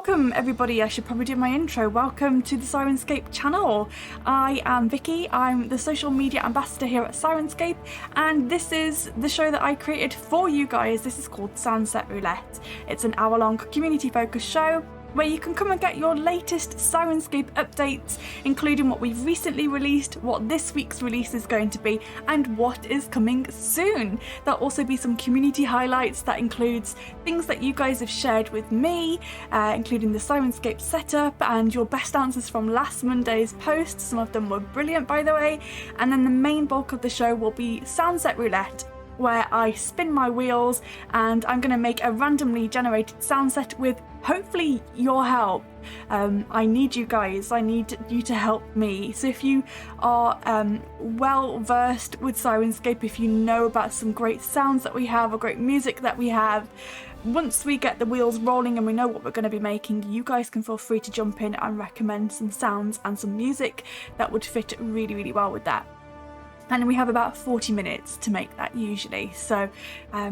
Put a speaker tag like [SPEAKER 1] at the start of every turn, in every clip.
[SPEAKER 1] welcome everybody. I should probably do my intro. Welcome to the Syrinscape channel. I am Vicky. I'm the social media ambassador here at Syrinscape, and this is the show that I created for you guys. This is called SoundSet Roulette. It's an hour-long community-focused show where you can come and get your latest Syrinscape updates, including what we've recently released, what this week's release is going to be, and what is coming soon. There'll also be some community highlights that includes things that you guys have shared with me, including the Syrinscape setup and your best answers from last Monday's post. Some of them were brilliant, by the way. And then the main bulk of the show will be SoundSet Roulette, where I spin my wheels and I'm going to make a randomly generated sound set with hopefully your help. I need you guys. I need you to help me. So if you are well versed with Syrinscape, if you know about some great sounds that we have or great music that we have, once we get the wheels rolling and we know what we're going to be making, you guys can feel free to jump in and recommend some sounds and some music that would fit really, really well with that. And we have about 40 minutes to make that usually, so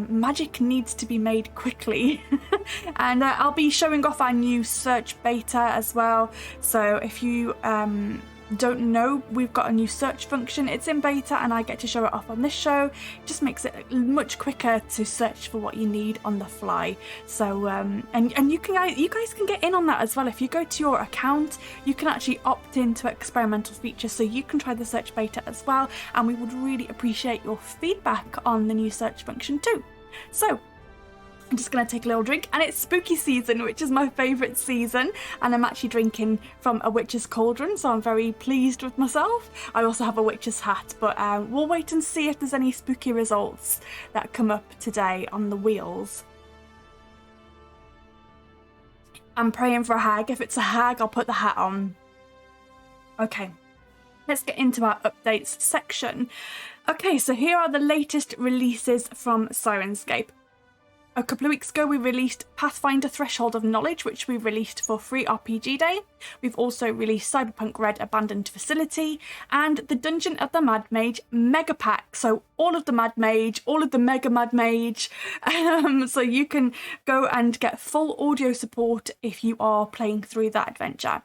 [SPEAKER 1] magic needs to be made quickly. And I'll be showing off our new search beta as well, so if you don't know, we've got a new search function. It's in beta and I get to show it off on this show. It just makes it much quicker to search for what you need on the fly. So and you guys can get in on that as well. If you go to your account, you can actually opt into experimental features, so you can try the search beta as well, and we would really appreciate your feedback on the new search function too. So I'm just going to take a little drink, and it's spooky season, which is my favourite season, and I'm actually drinking from a witch's cauldron, so I'm very pleased with myself. I also have a witch's hat, but we'll wait and see if there's any spooky results that come up today on the wheels. I'm praying for a hag. If it's a hag, I'll put the hat on. Okay, let's get into our updates section. Okay, so here are the latest releases from Syrinscape. A couple of weeks ago, we released Pathfinder Threshold of Knowledge, which we released for Free RPG Day. We've also released Cyberpunk Red Abandoned Facility and the Dungeon of the Mad Mage Mega Pack. So all of the Mad Mage, all of the Mega Mad Mage. So you can go and get full audio support if you are playing through that adventure.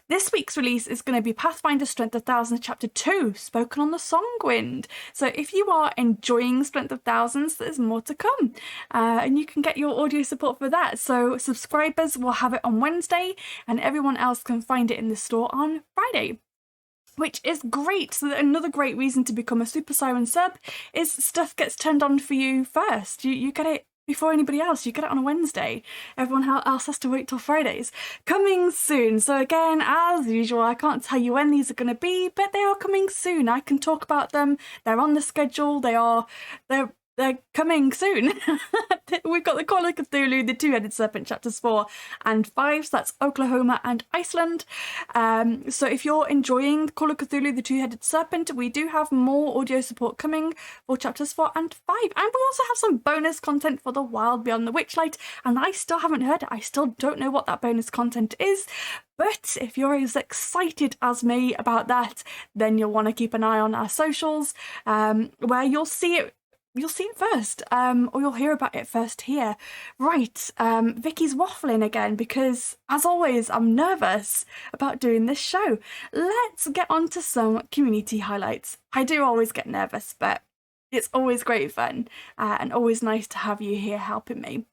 [SPEAKER 1] This week's release is going to be Pathfinder Strength of Thousands Chapter 2, spoken on the Songwind. So if you are enjoying Strength of Thousands, there's more to come. And you can get your audio support for that. So subscribers will have it on Wednesday, and everyone else can find it in the store on Friday, which is great. So another great reason to become a Super Siren sub is stuff gets turned on for you first. You get it before anybody else. You get it on a Wednesday. Everyone else has to wait till Fridays. Coming soon. So again, as usual, I can't tell you when these are going to be, but they are coming soon. I can talk about them. They're on the schedule. They're coming soon. We've got the Call of Cthulhu, the Two-Headed Serpent, chapters 4 and 5. So that's Oklahoma and Iceland. So if you're enjoying the Call of Cthulhu, the Two-Headed Serpent, we do have more audio support coming for chapters 4 and 5. And we also have some bonus content for The Wild Beyond the Witchlight. And I still haven't heard it. I still don't know what that bonus content is. But if you're as excited as me about that, then you'll want to keep an eye on our socials, where you'll see it. You'll see it first, or you'll hear about it first here. Right, Vicky's waffling again because, as always, I'm nervous about doing this show. Let's get on to some community highlights. I do always get nervous, but it's always great fun and always nice to have you here helping me.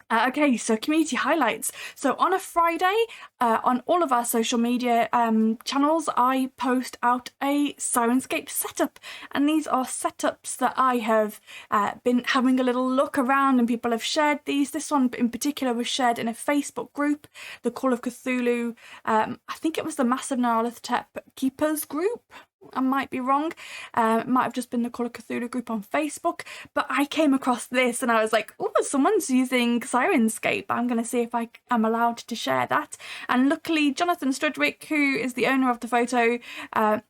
[SPEAKER 1] Okay, so community highlights. So on a Friday, on all of our social media channels, I post out a Syrinscape setup. And these are setups that I have been having a little look around, and people have shared these. This one in particular was shared in a Facebook group, the Call of Cthulhu. I think it was the Massive Nyarlathotep Keepers group. I might be wrong. It might have just been the Call of Cthulhu group on Facebook, but I came across this and I was like, oh, someone's using Syrinscape. I'm going to see if I am allowed to share that. And luckily, Jonathan Strudwick, who is the owner of the photo,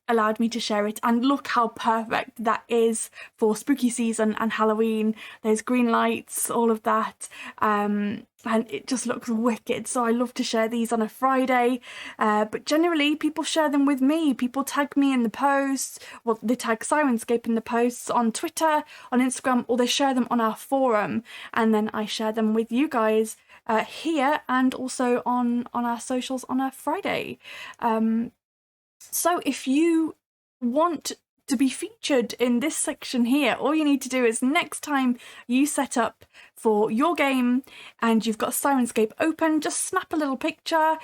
[SPEAKER 1] allowed me to share it, and look how perfect that is for spooky season and Halloween. There's green lights, all of that, and it just looks wicked. So I love to share these on a Friday, but generally people share them with me. People tag me in the posts, well, they tag Syrinscape in the posts on Twitter, on Instagram, or they share them on our forum, and then I share them with you guys here and also on our socials on a Friday. So if you want to be featured in this section here, all you need to do is next time you set up for your game and you've got Syrinscape open, just snap a little picture,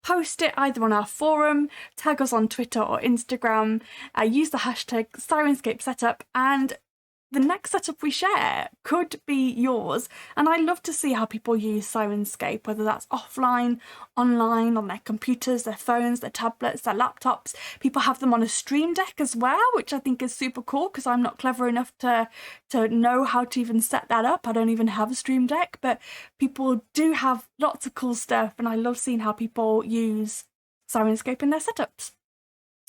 [SPEAKER 1] post it either on our forum, tag us on Twitter or Instagram, use the hashtag Syrinscape setup, and the next setup we share could be yours. And I love to see how people use Syrinscape, whether that's offline, online, on their computers, their phones, their tablets, their laptops. People have them on a Stream Deck as well, which I think is super cool because I'm not clever enough to know how to even set that up. I don't even have a Stream Deck, but people do have lots of cool stuff, and I love seeing how people use Syrinscape in their setups.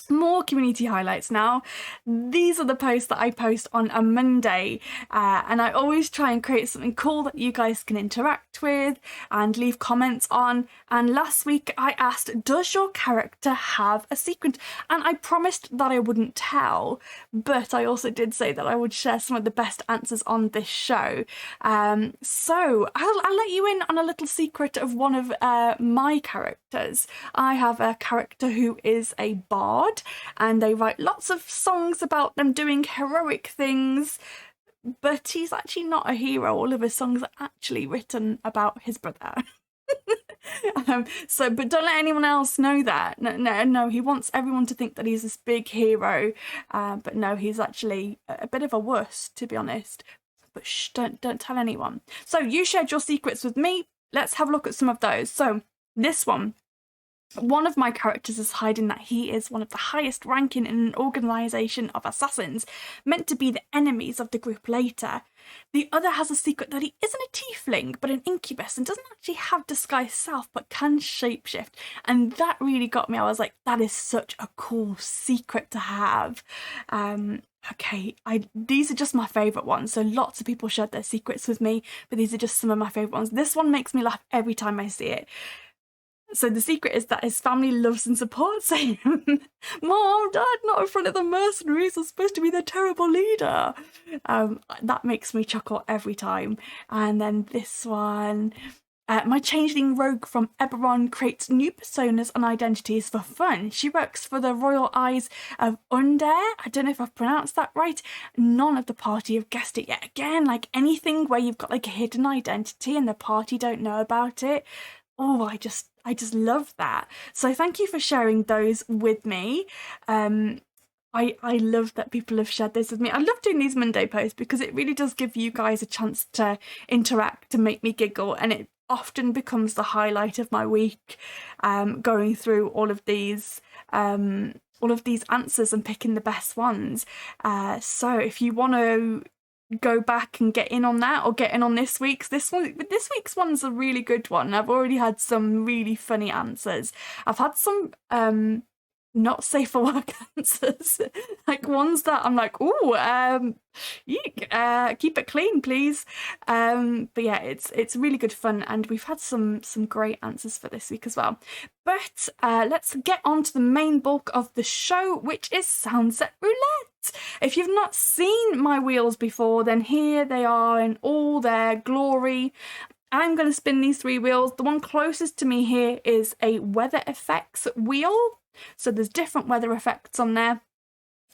[SPEAKER 1] More community highlights now. These are the posts that I post on a Monday, and I always try and create something cool that you guys can interact with and leave comments on. And last week I asked, does your character have a secret? And I promised that I wouldn't tell, but I also did say that I would share some of the best answers on this show. So I'll let you in on a little secret of one of my characters. I have a character who is a bard, and they write lots of songs about them doing heroic things, but he's actually not a hero. All of his songs are actually written about his brother. But don't let anyone else know that. No, he wants everyone to think that he's this big hero, but no, he's actually a bit of a wuss, to be honest. But shh, don't tell anyone. So you shared your secrets with me. Let's have a look at some of those. So this one of my characters is hiding that he is one of the highest ranking in an organisation of assassins, meant to be the enemies of the group later. The other has a secret that he isn't a tiefling, but an incubus, and doesn't actually have disguised self, but can shapeshift. And that really got me. I was like, that is such a cool secret to have. Okay, these are just my favourite ones. So lots of people shared their secrets with me, but these are just some of my favourite ones. This one makes me laugh every time I see it. So the secret is that his family loves and supports him. Mom, Dad, not in front of the mercenaries. I'm supposed to be the terrible leader. That makes me chuckle every time. And then this one. My changeling rogue from Eberron creates new personas and identities for fun. She works for the Royal Eyes of Undair. I don't know if I've pronounced that right. None of the party have guessed it yet. Again, like anything where you've got like a hidden identity and the party don't know about it. Oh, I just love that. So thank you for sharing those with me. I love that people have shared this with me. I love doing these Monday posts because it really does give you guys a chance to interact, to make me giggle, and it often becomes the highlight of my week, going through all of these answers and picking the best ones. So if you want to go back and get in on that, or get in on this week's one's a really good one. I've already had some really funny answers. I've had some not safe for work answers, like ones that I'm like, ooh, eek, keep it clean, please. But yeah, it's really good fun, and we've had some great answers for this week as well. But let's get on to the main bulk of the show, which is SoundSet Roulette. If you've not seen my wheels before, then here they are in all their glory. I'm going to spin these 3 wheels. The one closest to me here is a weather effects wheel. So there's different weather effects on there.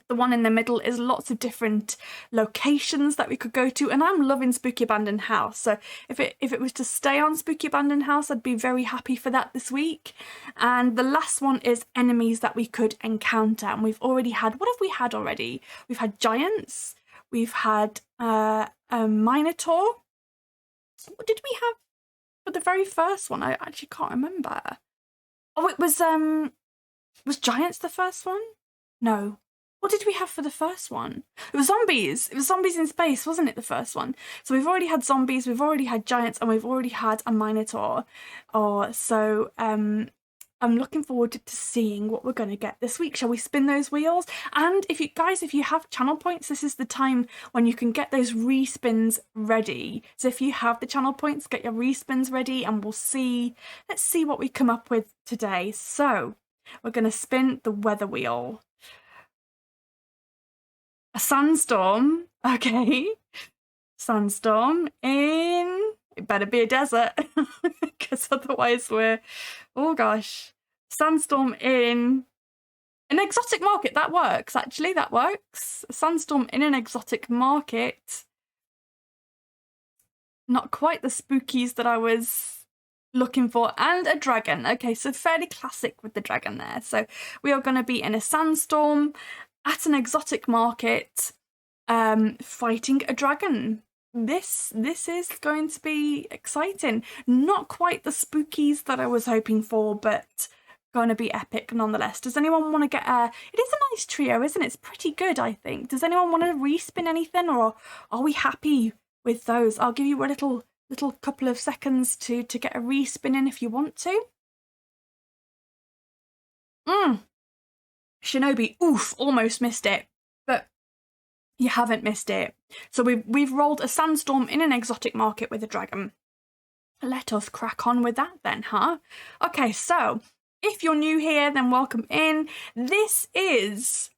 [SPEAKER 1] The one in the middle is lots of different locations that we could go to, and I'm loving Spooky Abandoned House. So if it was to stay on Spooky Abandoned House, I'd be very happy for that this week. And the last one is enemies that we could encounter, and we've already had, what have we had already? We've had giants, we've had a minotaur. What did we have for the very first one? I actually can't remember. Oh, it was giants the first one? No. What did we have for the first one? It was zombies. It was zombies in space, wasn't it, the first one? So we've already had zombies, we've already had giants, and we've already had a minotaur. So I'm looking forward to seeing what we're going to get this week. Shall we spin those wheels? And if you have channel points, this is the time when you can get those respins ready. So if you have the channel points, get your respins ready and let's see what we come up with today. So we're going to spin the weather wheel. A sandstorm, okay. Sandstorm in, it better be a desert, because otherwise oh gosh. Sandstorm in an exotic market, that works, actually, that works. A sandstorm in an exotic market. Not quite the spookies that I was looking for, and a dragon. Okay, so fairly classic with the dragon there. So we are going to be in a sandstorm at an exotic market, fighting a dragon. This is going to be exciting. Not quite the spookies that I was hoping for, but going to be epic nonetheless. Does anyone want to get it is a nice trio, isn't it? It's pretty good, I think. Does anyone want to respin anything, or are we happy with those? I'll give you a little couple of seconds to get a respin in if you want to. Shinobi, oof, almost missed it, but you haven't missed it. So we've rolled a sandstorm in an exotic market with a dragon. Let us crack on with that then, huh? Okay, so if you're new here, then welcome in. This is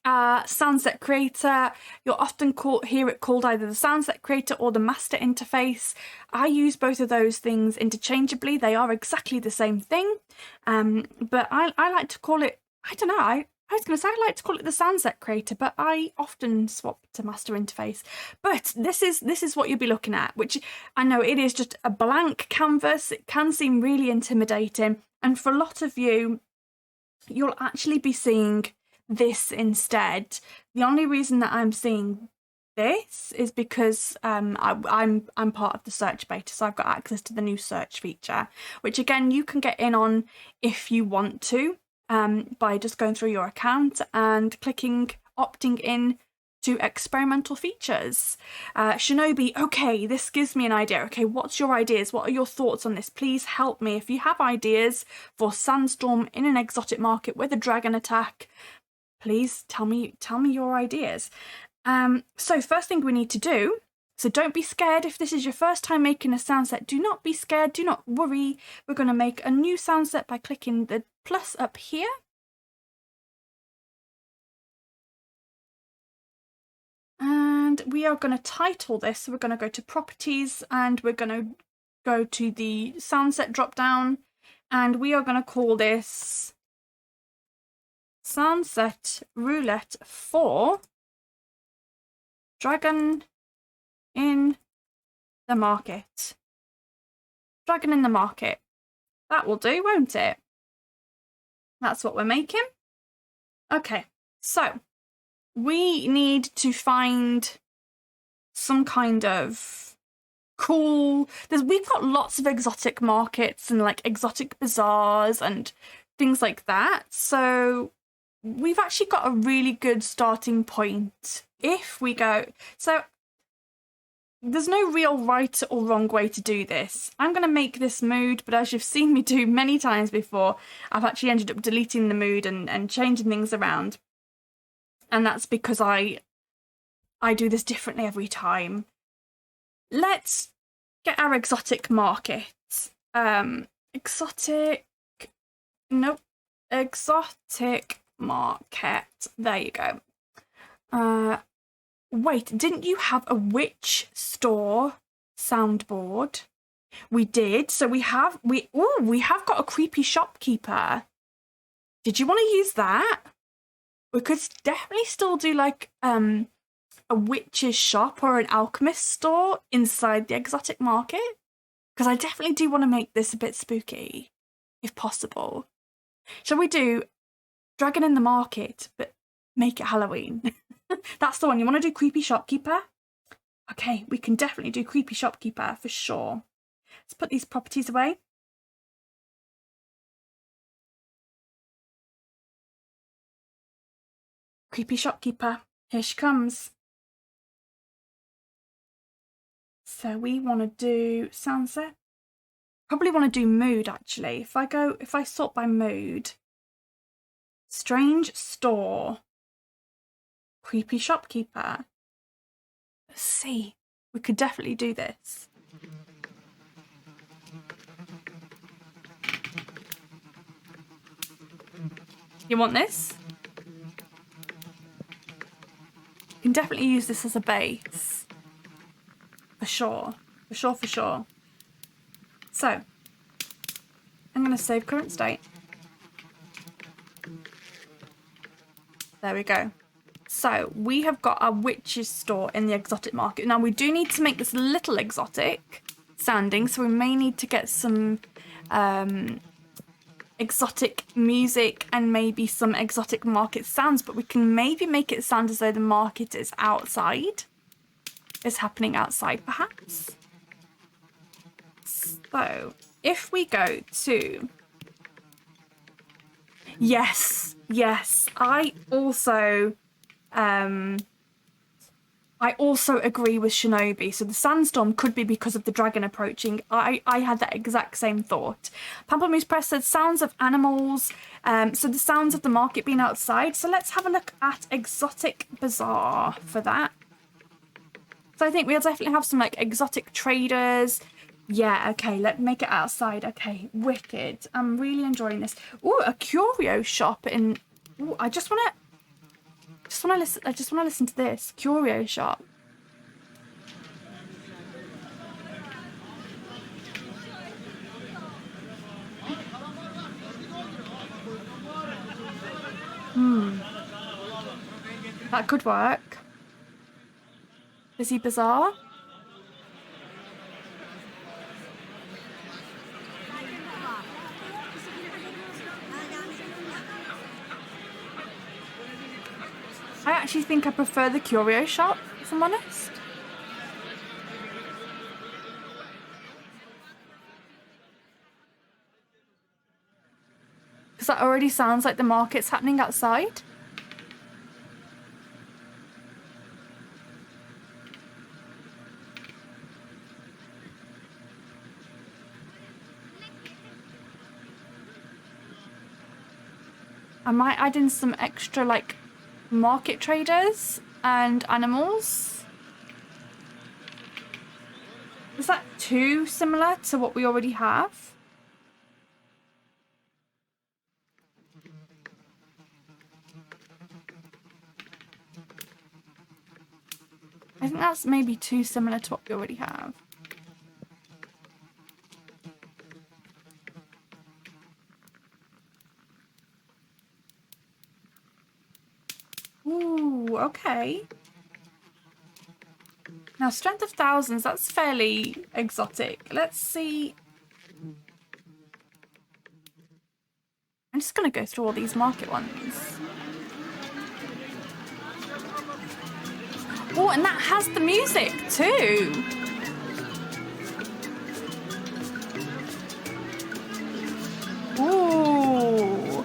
[SPEAKER 1] SoundSet Creator. You'll often hear it called either the SoundSet Creator or the Master Interface. I use both of those things interchangeably. They are exactly the same thing, but I like to call it, I don't know, I was going to say I like to call it the SoundSet Creator, but I often swap to Master Interface. But this is what you'll be looking at, which I know it is just a blank canvas. It can seem really intimidating, and for a lot of you, you'll actually be seeing this instead. The only reason that I'm seeing this is because I'm part of the search beta, so I've got access to the new search feature, which again you can get in on if you want to. By just going through your account and opting in to experimental features. Shinobi, okay, this gives me an idea. Okay, what's your ideas? What are your thoughts on this? Please help me. If you have ideas for sandstorm in an exotic market with a dragon attack, please tell me your ideas. So first thing we need to do, so don't be scared if this is your first time making a sound set. Do not be scared, do not worry. We're going to make a new sound set by clicking the plus up here. And we are going to title this. So we're going to go to properties and we're going to go to the sound set drop down, and we are going to call this SoundSet Roulette for Dragon in the Market. Dragon in the Market. That will do, won't it? That's what we're making. Okay, so we need to find some kind of cool... We've got lots of exotic markets and like exotic bazaars and things like that. So we've actually got a really good starting point if we go... So there's no real right or wrong way to do this. I'm going to make this mood, but as you've seen me do many times before, I've actually ended up deleting the mood and changing things around. And that's because I do this differently every time. Let's get our exotic market. Exotic market. There you go. Wait, didn't you have a witch store soundboard? We did. So we have got a creepy shopkeeper. Did you want to use that? We could definitely still do like a witch's shop or an alchemist store inside the exotic market, because I definitely do want to make this a bit spooky if possible. Shall we do Dragon in the Market but make it Halloween? That's the one. You want to do creepy shopkeeper? Okay, we can definitely do creepy shopkeeper for sure. Let's put these properties away. Creepy shopkeeper, here she comes. So we want to do SoundSet Probably want to do mood actually. If I sort by mood, strange store, creepy shopkeeper. Let's see. We could definitely do this. You want this? You can definitely use this as a base. For sure. For sure, for sure. So, I'm going to save current state. There we go. So, we have got our witch's store in the exotic market. Now, we do need to make this a little exotic sounding, so we may need to get some exotic music and maybe some exotic market sounds, but we can maybe make it sound as though the market is outside. Is happening outside, perhaps. So, if we go to... Yes, I also agree with Shinobi. So the sandstorm could be because of the dragon approaching. I had that exact same thought. Pamplemousse Press said sounds of animals. So the sounds of the market being outside. So let's have a look at Exotic Bazaar for that. So I think we'll definitely have some like exotic traders. Yeah, okay, let's make it outside. Okay, wicked. I'm really enjoying this. Ooh, a curio shop in... Ooh, I just want to listen to this. Curio shop. That could work. Busy Bazaar. I actually think I prefer the curio shop, if I'm honest. Because that already sounds like the market's happening outside. I might add in some extra, like, market traders and animals. Is that too similar to what we already have? I think that's maybe too similar to what we already have. Ooh, okay. Now, Strength of Thousands, that's fairly exotic. Let's see. I'm just going to go through all these market ones. Oh, and that has the music too. Ooh.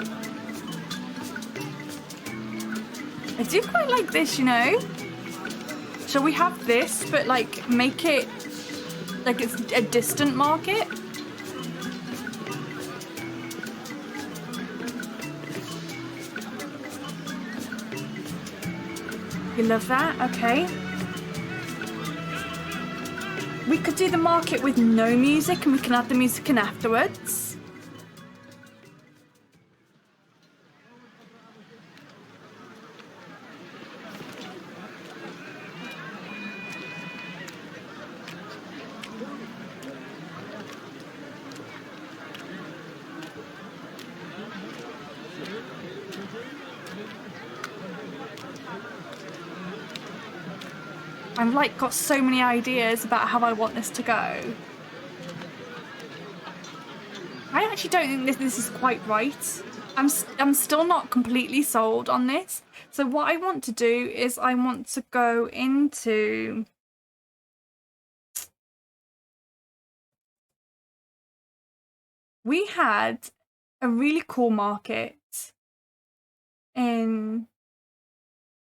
[SPEAKER 1] I do quite like this, you know. Shall we have this, but like make it like it's a distant market? You love that? Okay. We could do the market with no music and we can add the music in afterwards. I've like got so many ideas about how I want this to go. I actually don't think this is quite right. I'm still not completely sold on this. So what I want to do is I want to go into we had a really cool market in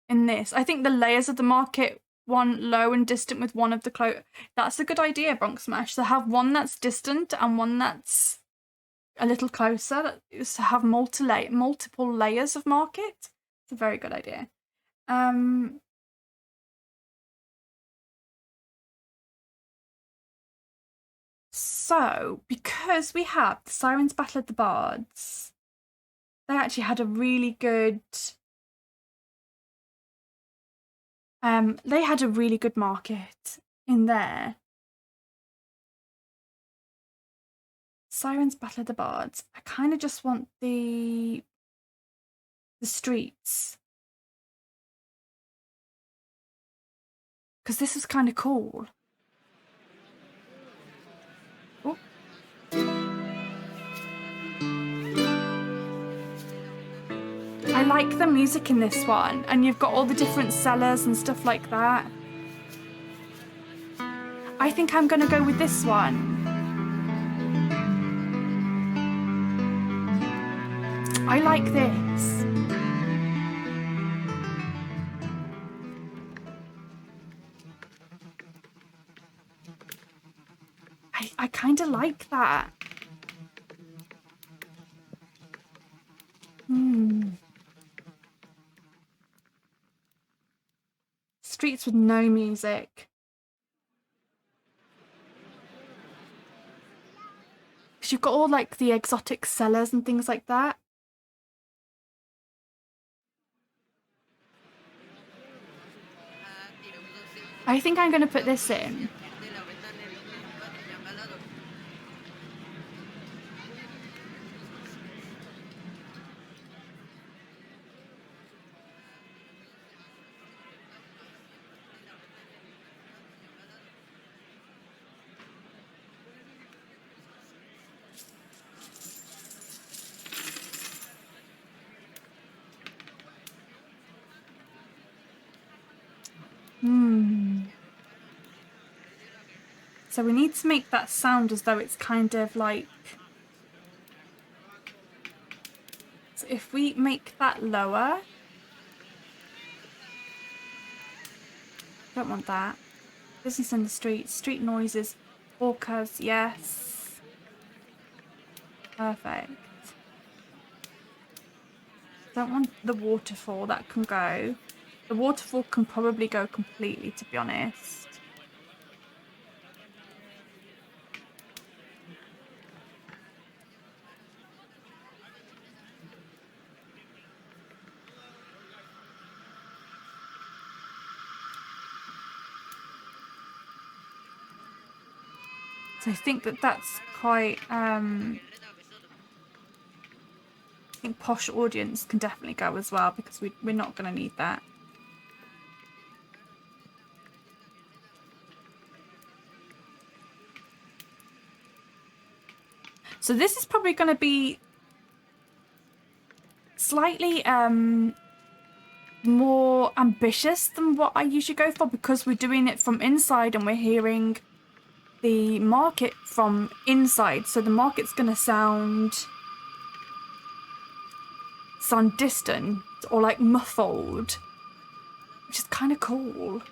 [SPEAKER 1] this. I think the layers of the market one low and distant with one of the close. That's a good idea, Bronx Smash. So have one that's distant and one that's a little closer. That is to have multiple layers of market. It's a very good idea. So, because we have the Sirens Battle of the Bards, they actually had a really good market in there. Sirens Battle of the Bards. I kind of just want the streets, because this is kind of cool. Oh. I like the music in this one, and you've got all the different sellers and stuff like that. I think I'm gonna go with this one. I like this. I kind of like that. Streets with no music. Because you've got all like the exotic sellers and things like that. I think I'm going to put this in. So we need to make that sound as though it's kind of like... So if we make that lower... Don't want that. Business in the streets, street noises, hawkers, yes. Perfect. Don't want the waterfall, that can go. The waterfall can probably go completely, to be honest. So I think that's quite, I think posh audience can definitely go as well, because we're not going to need that. So this is probably going to be slightly more ambitious than what I usually go for, because we're doing it from inside and we're hearing the market from inside. So the market's going to sound distant or like muffled, which is kind of cool.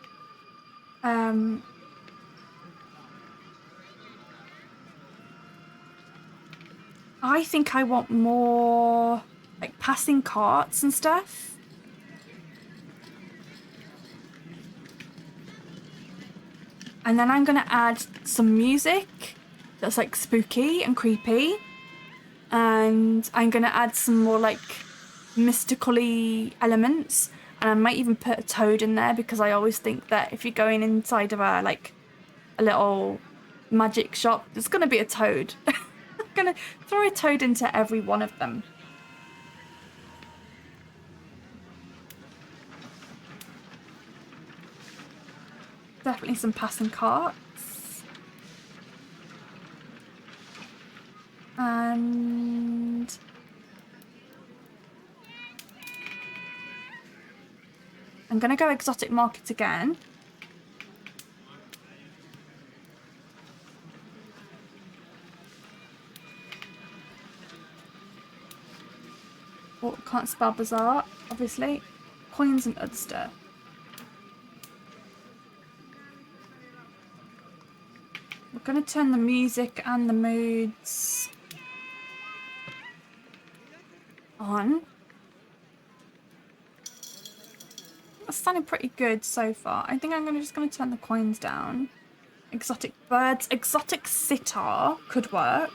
[SPEAKER 1] I think I want more like passing carts and stuff. And then I'm going to add some music that's like spooky and creepy. And I'm going to add some more like mystical-y elements. And I might even put a toad in there, because I always think that if you're going inside of a little magic shop, there's going to be a toad. I'm going to throw a toad into every one of them. Definitely some passing carts. And I'm going to go exotic market again. Oh, can't spell bazaar, obviously. Coins and other stuff. going to turn the music and the moods on. That's sounding pretty good so far. I think I'm just going to turn the coins down. Exotic birds, exotic sitar could work.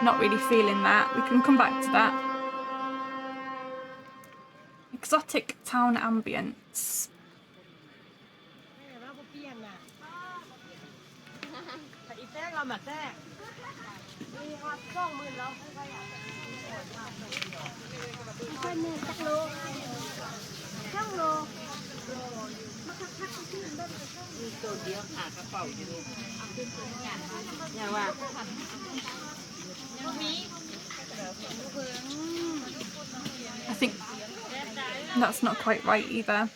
[SPEAKER 1] Not really feeling that. We can come back to that. Exotic town ambience. I think that's not quite right either.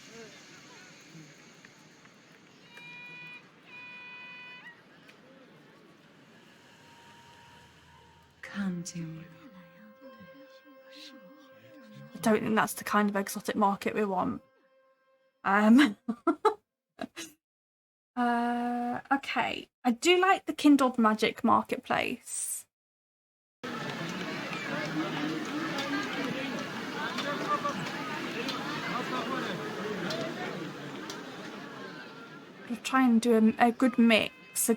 [SPEAKER 2] Come to me.
[SPEAKER 1] I don't think that's the kind of exotic market we want. Okay. I do like the Kindled Magic marketplace. I'll try and do a good mix. I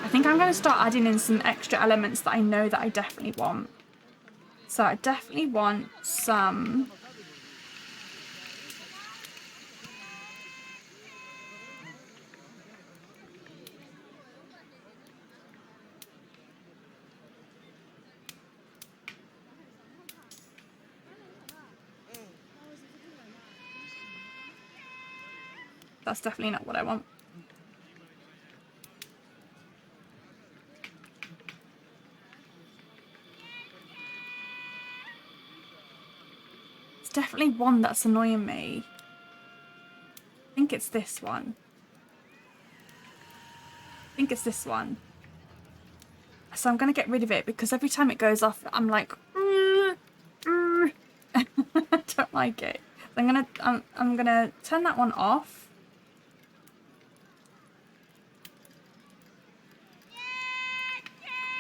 [SPEAKER 1] think I'm going to start adding in some extra elements that I know that I definitely want. So I definitely want some... That's definitely not what I want. It's definitely one that's annoying me. I think it's this one. So I'm going to get rid of it because every time it goes off, I'm like, I don't like it. So I'm gonna turn that one off.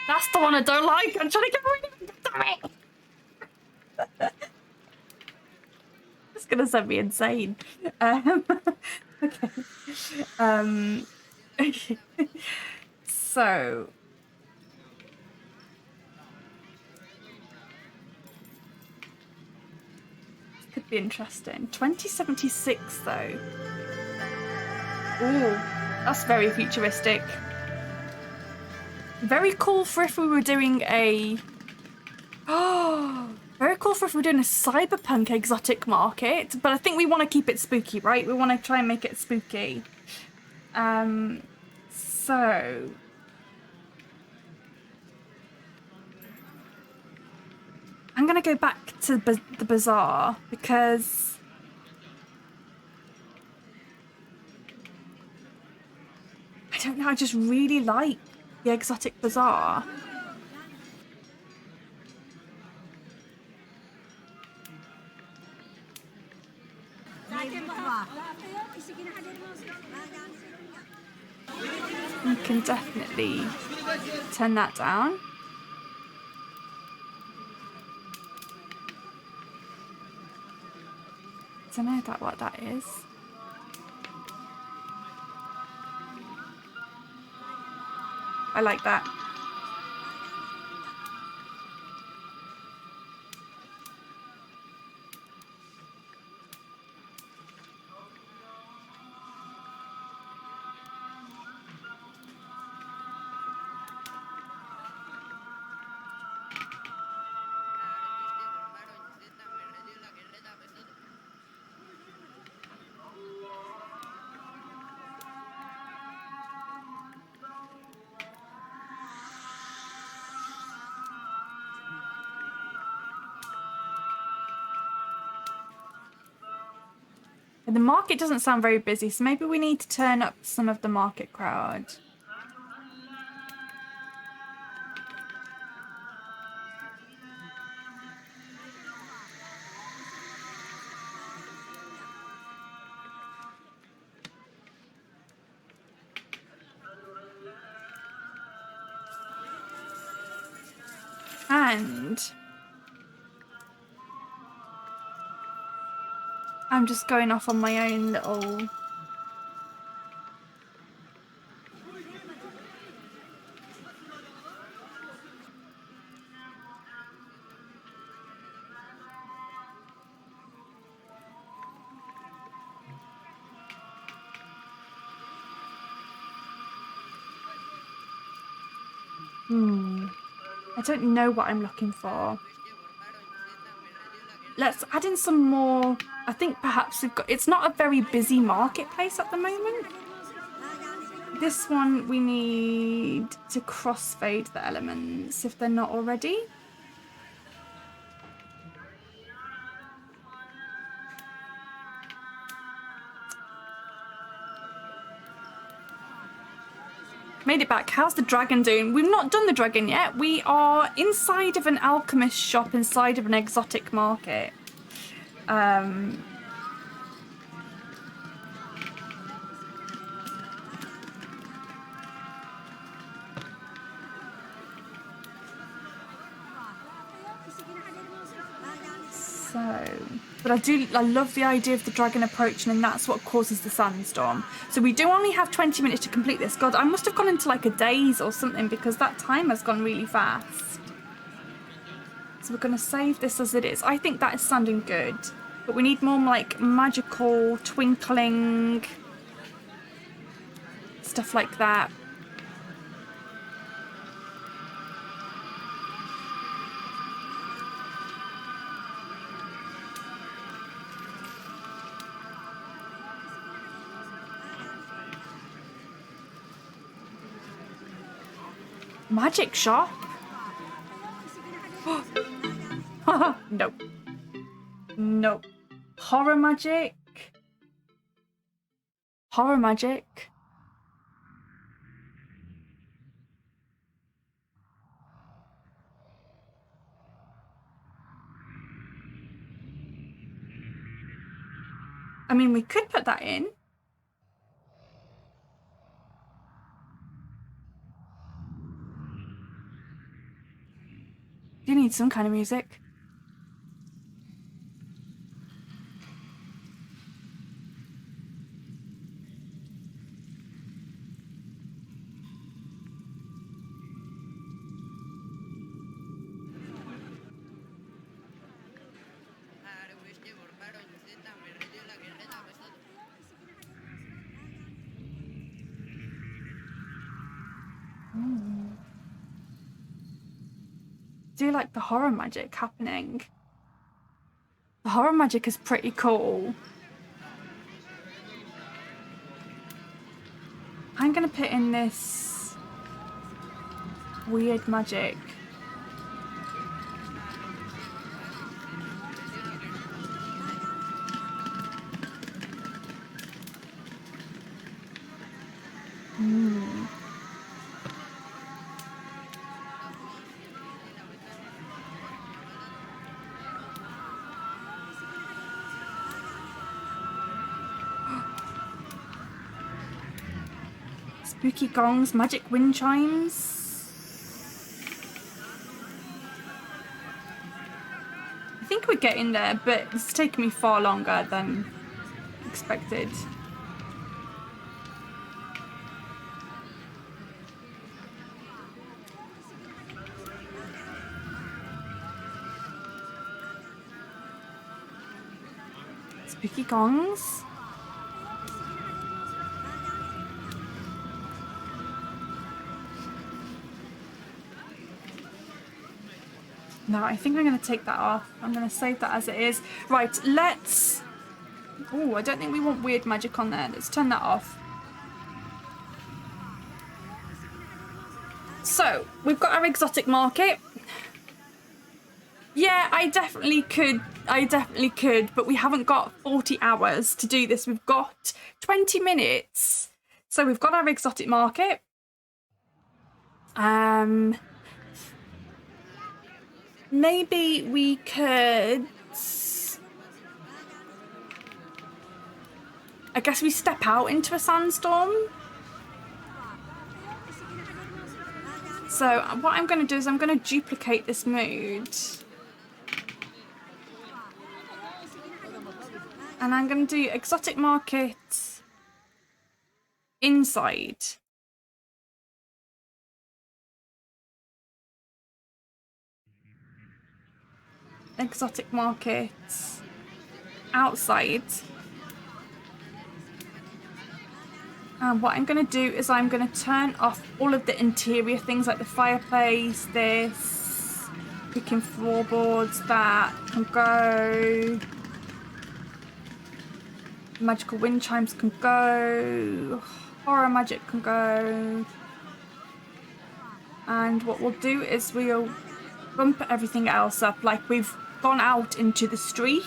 [SPEAKER 1] That's the one I don't like. I'm trying to get rid of it. Damn it. It's gonna send me insane. Okay. So this could be interesting. 2076 though. Ooh, that's very futuristic. Very cool for if we were doing a... Oh, very cool for if we were doing a cyberpunk exotic market. But I think we want to keep it spooky, right? We want to try and make it spooky. So... I'm going to go back to the bazaar because... I don't know, I just really like the exotic bazaar. You can definitely turn that down. I don't know what that is. I like that. The market doesn't sound very busy, so maybe we need to turn up some of the market crowd. And I'm just going off on my own little... I don't know what I'm looking for. Let's add in some more. I think perhaps we've got... It's not a very busy marketplace at the moment. This one, we need to crossfade the elements if they're not already. Made it back. How's the dragon doing? We've not done the dragon yet. We are inside of an alchemist shop, inside of an exotic market. But I love the idea of the dragon approaching, and that's what causes the sandstorm. So we do only have 20 minutes to complete this. God, I must have gone into like a daze or something because that time has gone really fast. So we're going to save this as it is. I think that is sounding good. But we need more like magical, twinkling, stuff like that. Magic shop? Nope. Nope. Horror magic? Horror magic? I mean, we could put that in. You need some kind of music. Do like the horror magic happening. The horror magic is pretty cool. I'm gonna put in this weird magic. Spooky gongs, magic wind chimes. I think we're getting there, but it's taken me far longer than expected. Spooky gongs. No, I think I'm going to take that off. I'm going to save that as it is. Right, let's... Oh, I don't think we want weird magic on there. Let's turn that off. So, we've got our exotic market. Yeah, I definitely could I definitely could, but we haven't got 40 hours to do this. We've got 20 minutes. So we've got our exotic market. Maybe we could... I guess we step out into a sandstorm. So what I'm going to do is I'm going to duplicate this mood. And I'm going to do exotic market inside. Exotic market outside. And what I'm going to do is I'm going to turn off all of the interior things like the fireplace, this, picking floorboards, that can go. Magical wind chimes can go. Horror magic can go. And what we'll do is we'll bump everything else up, like we've gone out into the street.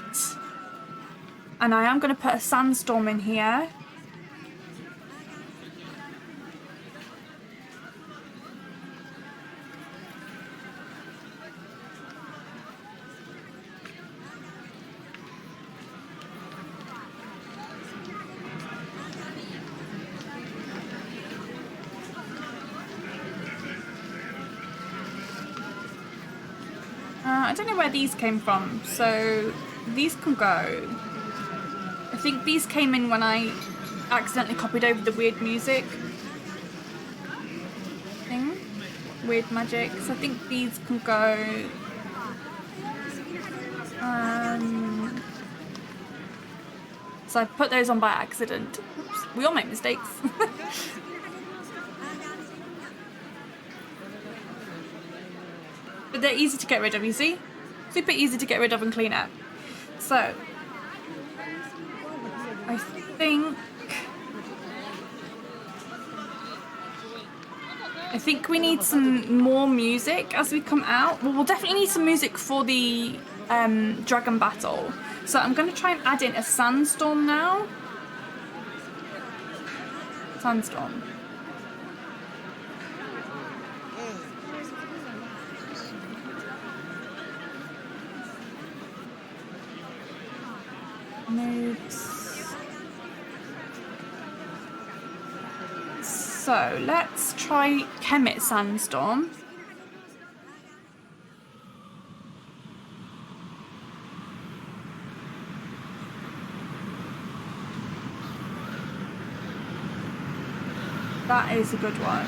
[SPEAKER 1] And I am going to put a sandstorm in here. I don't know where these came from, so these can go. I think these came in when I accidentally copied over the weird music thing. Weird magic, so I think these can go. So I put those on by accident. Oops, we all make mistakes. But they're easy to get rid of, you see? Super easy to get rid of and clean up. So, I think we need some more music as we come out. Well, we'll definitely need some music for the dragon battle. So I'm going to try and add in a sandstorm now. Sandstorm. Moves. So let's try Kemet Sandstorm. That is a good one.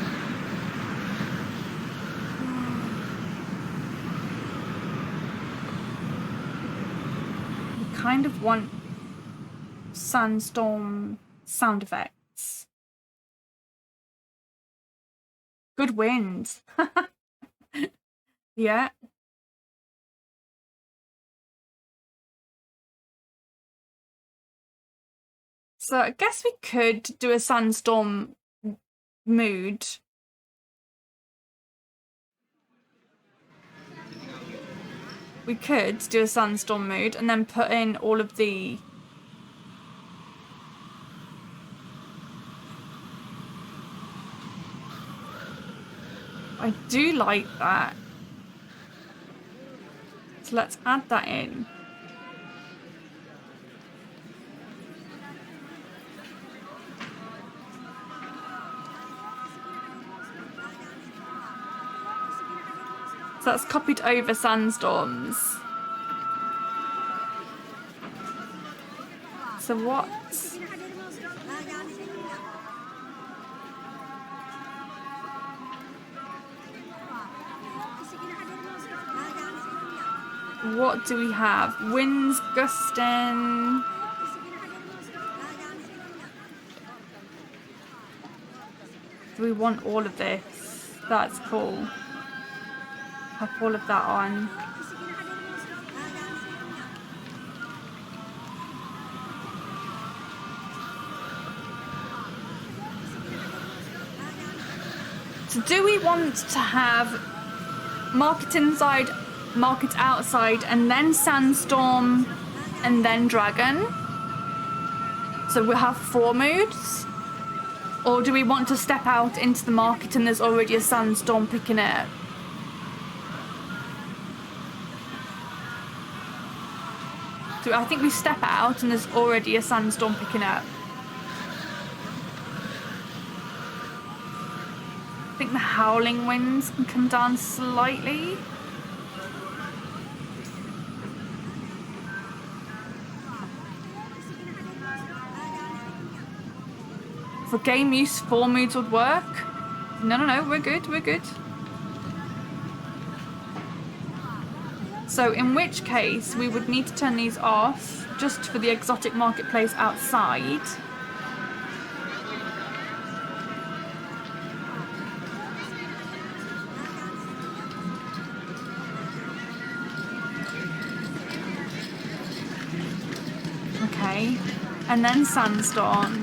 [SPEAKER 1] We kind of want sandstorm sound effects. Good wind. Yeah. So I guess we could do a sandstorm mood. We could do a sandstorm mood and then put in all of the I do like that. So let's add that in. So that's copied over sandstorms. So what? What do we have? Winds gusting. Do we want all of this? That's cool. Pop all of that on. So do we want to have market inside market outside and then sandstorm and then dragon? So we'll have 4 moods? Or do we want to step out into the market and there's already a sandstorm picking it up? So I think we step out and there's already a sandstorm picking up. I think the howling winds can come down slightly. For game use, 4 moods would work. No, we're good, we're good. So in which case, we would need to turn these off just for the exotic marketplace outside. Okay, and then sandstorm.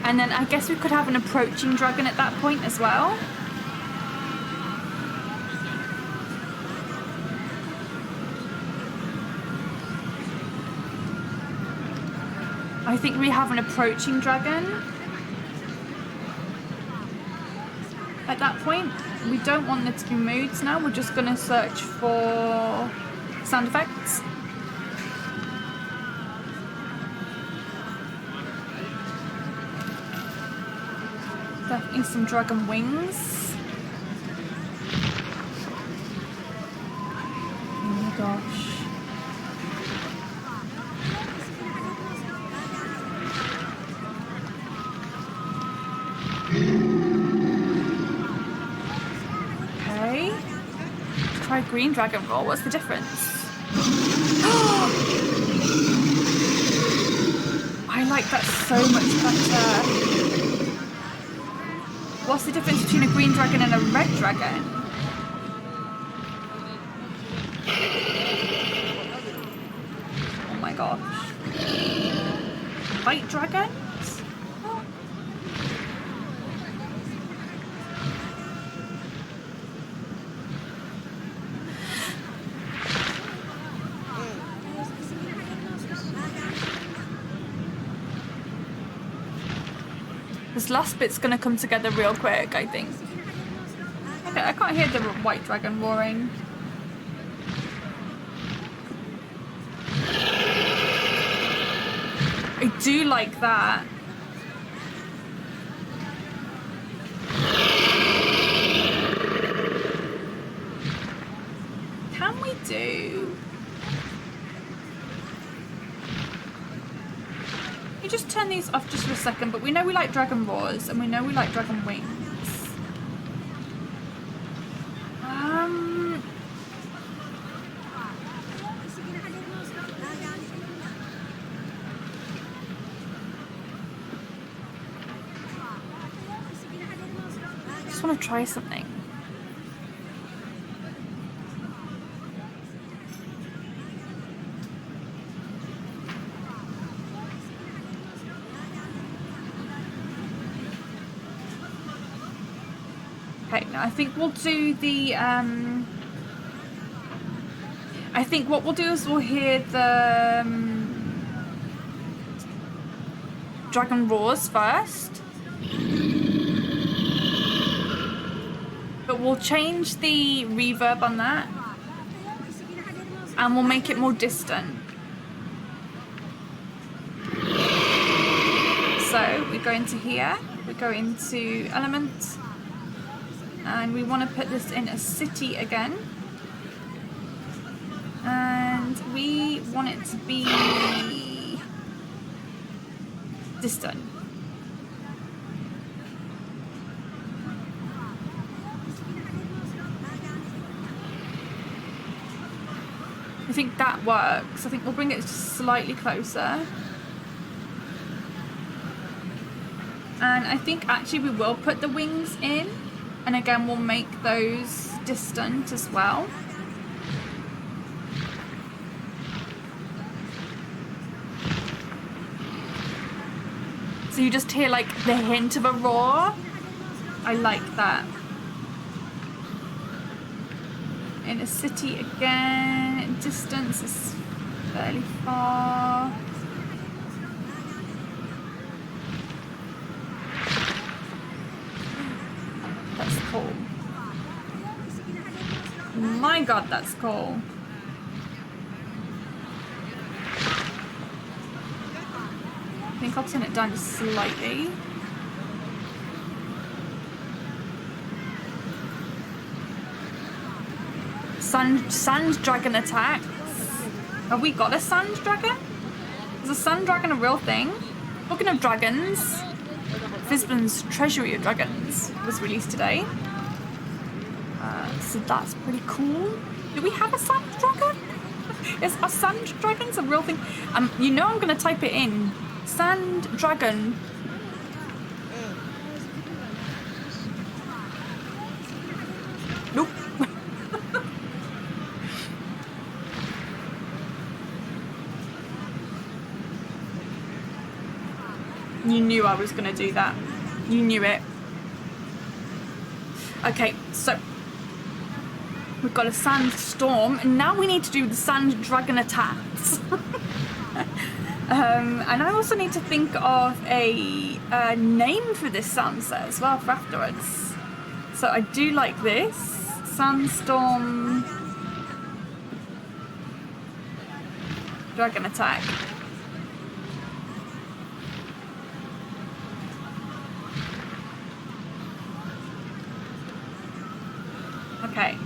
[SPEAKER 1] And then I guess we could have an approaching dragon at that point as well. I think we have an approaching dragon. At that point, we don't want there to be moods now. We're just going to search for sound effects. Definitely some dragon wings. Oh my gosh. Okay. Let's try green dragon roll. What's the difference? I like that so much better. What's the difference between a green dragon and a red dragon? Oh my gosh. White dragons? Oh. This last bit's gonna come together real quick, I think. Okay, I can't hear the white dragon roaring. I do like that. Can we do... You just turn these off just for a second, but we know we like dragon roars and we know we like dragon wings. I just want to try something. Okay, now I think we'll do the, I think what we'll do is we'll hear the dragon roars first. But we'll change the reverb on that. And we'll make it more distant. So we go into here, we go into element. And we want to put this in a city again. And we want it to be distant. I think that works. I think we'll bring it just slightly closer. And I think actually we will put the wings in. And again, we'll make those distant as well. So you just hear like the hint of a roar. I like that. In a city again, distance is fairly far. That's cool. My god, that's cool. I think I'll turn it down just slightly. Sand dragon attacks. Have we got a sand dragon? Is a sand dragon a real thing? Talking of dragons, Fizban's Treasury of Dragons was released today. So that's pretty cool. Do we have a sand dragon? Are sand dragons a real thing? You know I'm gonna type it in. Sand dragon. Nope. You knew I was gonna do that. You knew it. Okay, so we've got a sandstorm, and now we need to do the sand dragon attacks. And I also need to think of a name for this sunset as well for afterwards. So I do like this. Sandstorm dragon attack. Okay.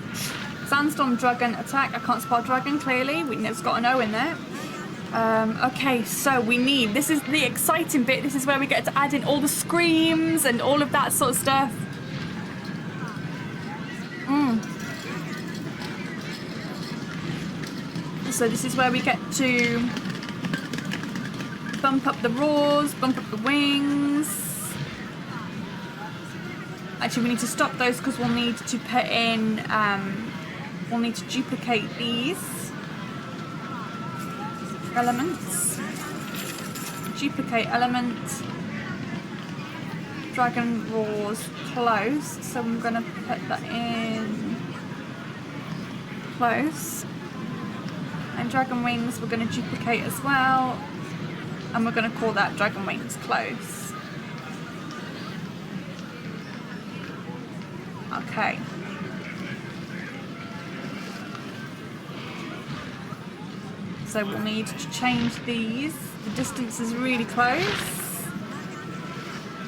[SPEAKER 1] Sandstorm dragon attack. I can't spell dragon clearly. It's got an O in there. Okay, so we need, this is the exciting bit. This is where we get to add in all the screams and all of that sort of stuff. So this is where we get to bump up the roars, bump up the wings. Actually, we need to stop those because we'll need to put in, we'll need to duplicate these elements. Duplicate element. Dragon roars close, so I'm going to put that in close. And dragon wings we're going to duplicate as well, and we're going to call that dragon wings close. Okay. So we'll need to change these. The distance is really close,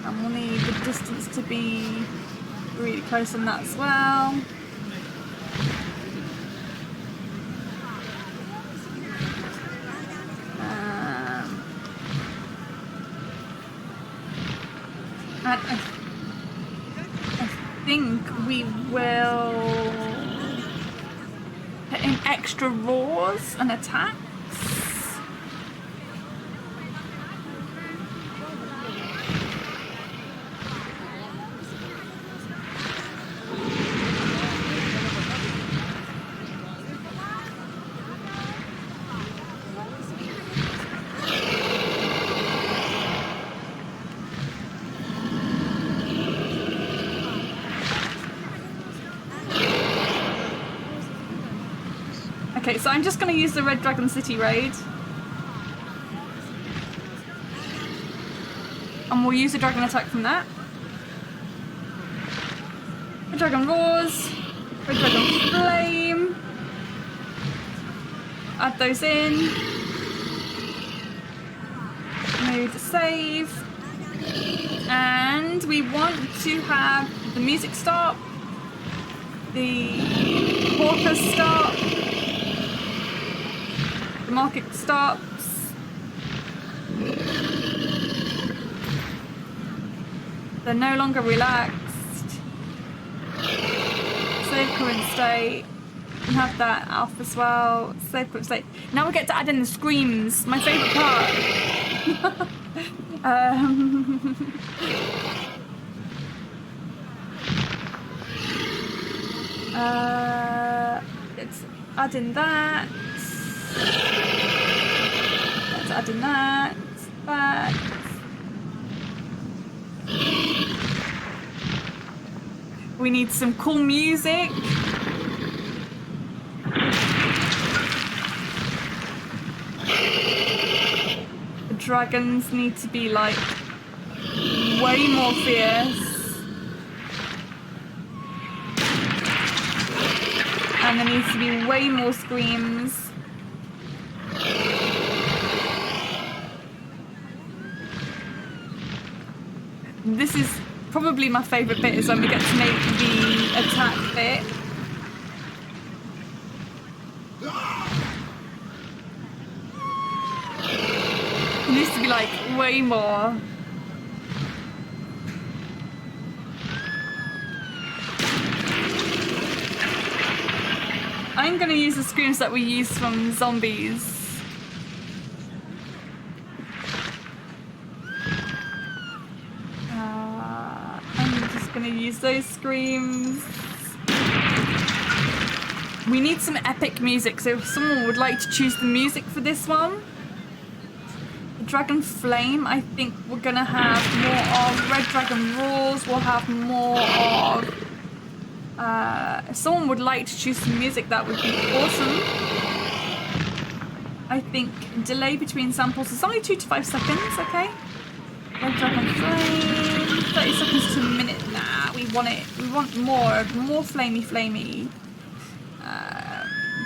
[SPEAKER 1] and we'll need the distance to be really close on that as well. And I think we will put in extra roars and attacks. Okay, so I'm just going to use the Red Dragon City raid. And we'll use the dragon attack from that. Red Dragon Roars. Red Dragon Flame. Add those in. Move to save. And we want to have the music stop. The porpoise stop. The market stops. They're no longer relaxed. Save current state. And have that off as well. Save current state. Now we get to add in the screams. My favourite part. Let's add in that. Let's add in that. We need some cool music. The dragons need to be like way more fierce. And there needs to be way more screams. This is probably my favourite bit, is when we get to make the attack bit. It needs to be like way more. I'm gonna use the screams that we use from zombies. I'm just gonna use those screams. We need some epic music, so if someone would like to choose the music for this one. The Dragon Flame, I think we're gonna have more of Red Dragon Roars, we'll have more of... if someone would like to choose some music, that would be awesome. I think delay between samples is only 2 to 5 seconds, okay? Red Dragon Flame, 30 seconds to a minute. Nah, we want it. We want more flamey.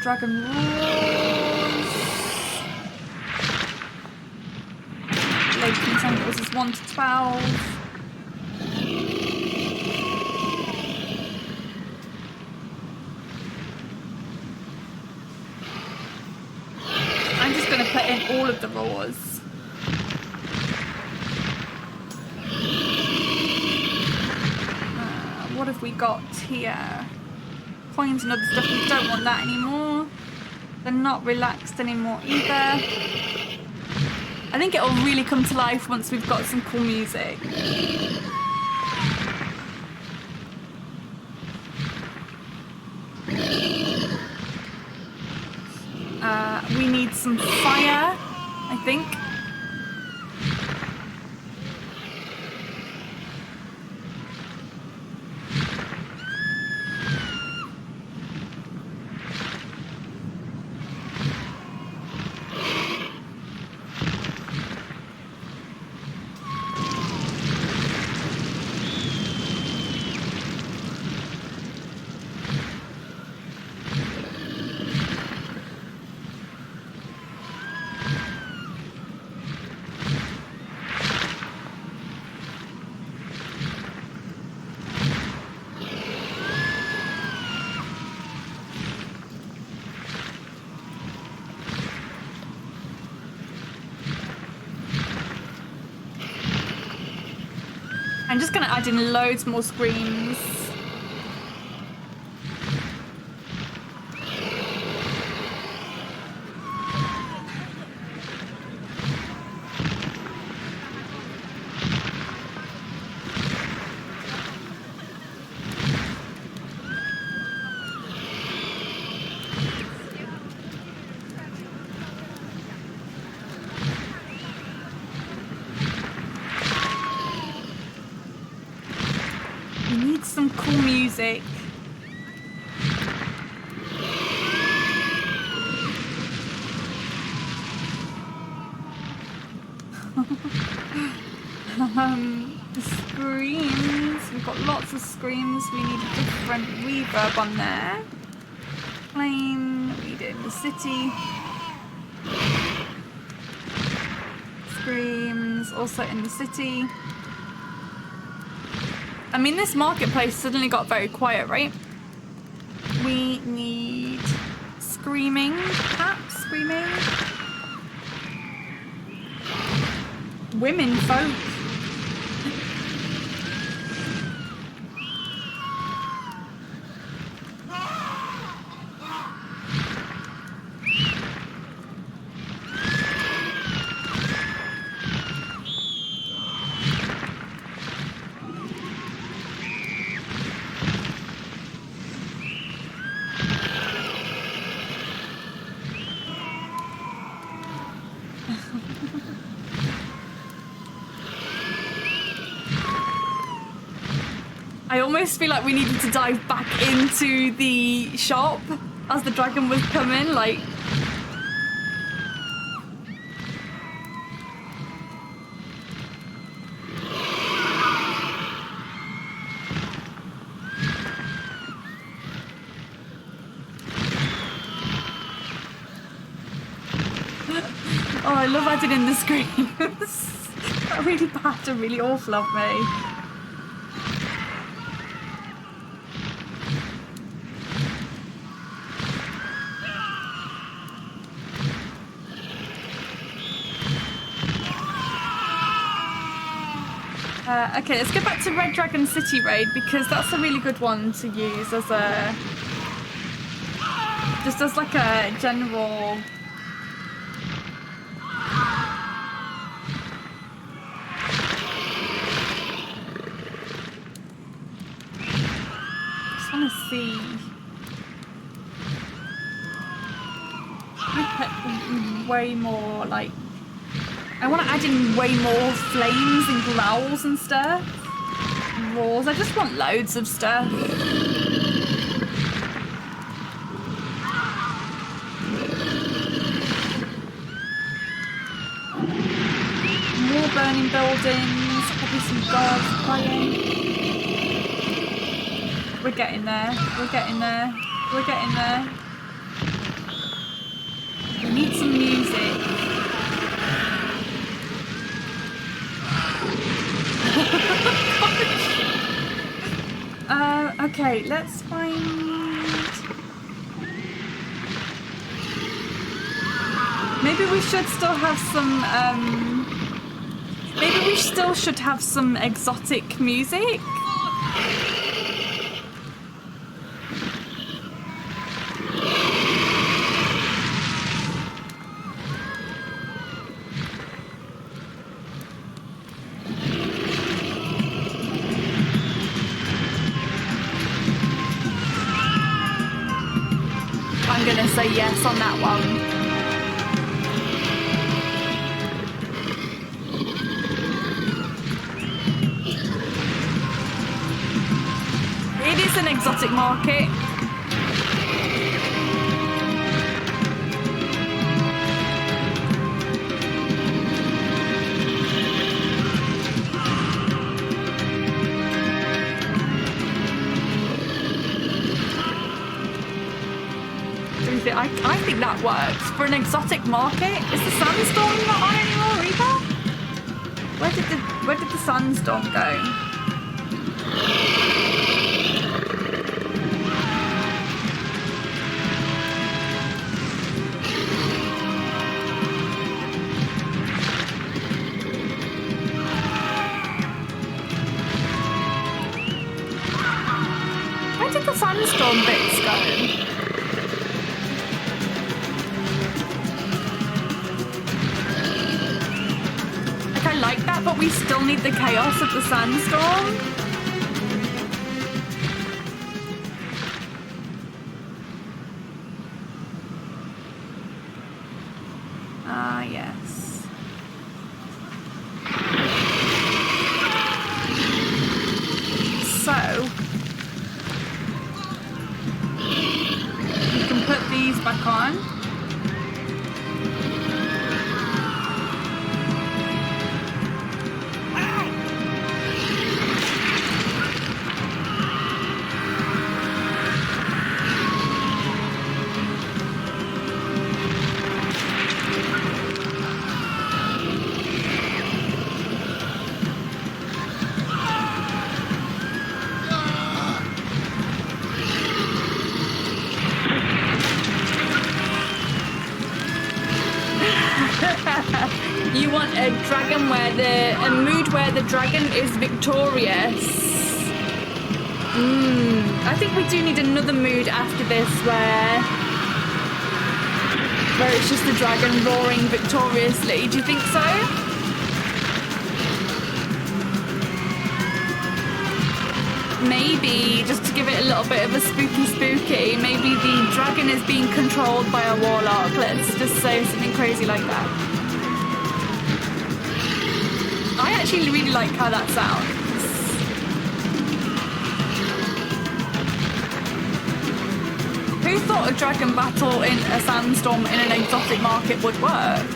[SPEAKER 1] Dragon Roars. Delay between samples is 1 to 12. I'm just going to put in all of the roars. What have we got here? Coins and other stuff. We don't want that anymore. They're not relaxed anymore either. I think it'll really come to life once we've got some cool music. We need some fire, I think. I'm just going to add in loads more screams. Some cool music. The screams. We've got lots of screams. We need a different reverb on there. Plain. We did the city. Screams also in the city. I mean, this marketplace suddenly got very quiet, right? We need screaming, perhaps screaming. Women folk. I almost feel like we needed to dive back into the shop as the dragon was coming, like... Oh, I love adding in the screams. They're really bad and really awful of me. Okay, let's go back to Red Dragon City Raid because that's a really good one to use as a... just as like a general... just want to see... way more like... I want to add in way more flames and growls and stuff. Roars. I just want loads of stuff. More burning buildings. Probably some guards playing. We're getting there. We're getting there. We're getting there. We need some music. Okay, let's find... maybe we should still have some, maybe we still should have some exotic music. I'm gonna say yes on that one. It is an exotic market. I think that works for an exotic market. Is the sandstorm not on anymore either? Where did the sandstorm go? Where did the sandstorm bits go? Like that, but we still need the chaos of the sandstorm. Ah, yes. So you can put these back on. You want a dragon a mood where the dragon is victorious. I think we do need another mood after this where it's just the dragon roaring victoriously. Do you think so? Maybe, just to give it a little bit of a spooky, maybe the dragon is being controlled by a warlock. Let's just say something crazy like that. I actually really like how that sounds. a dragon battle in a sandstorm in an exotic market would work.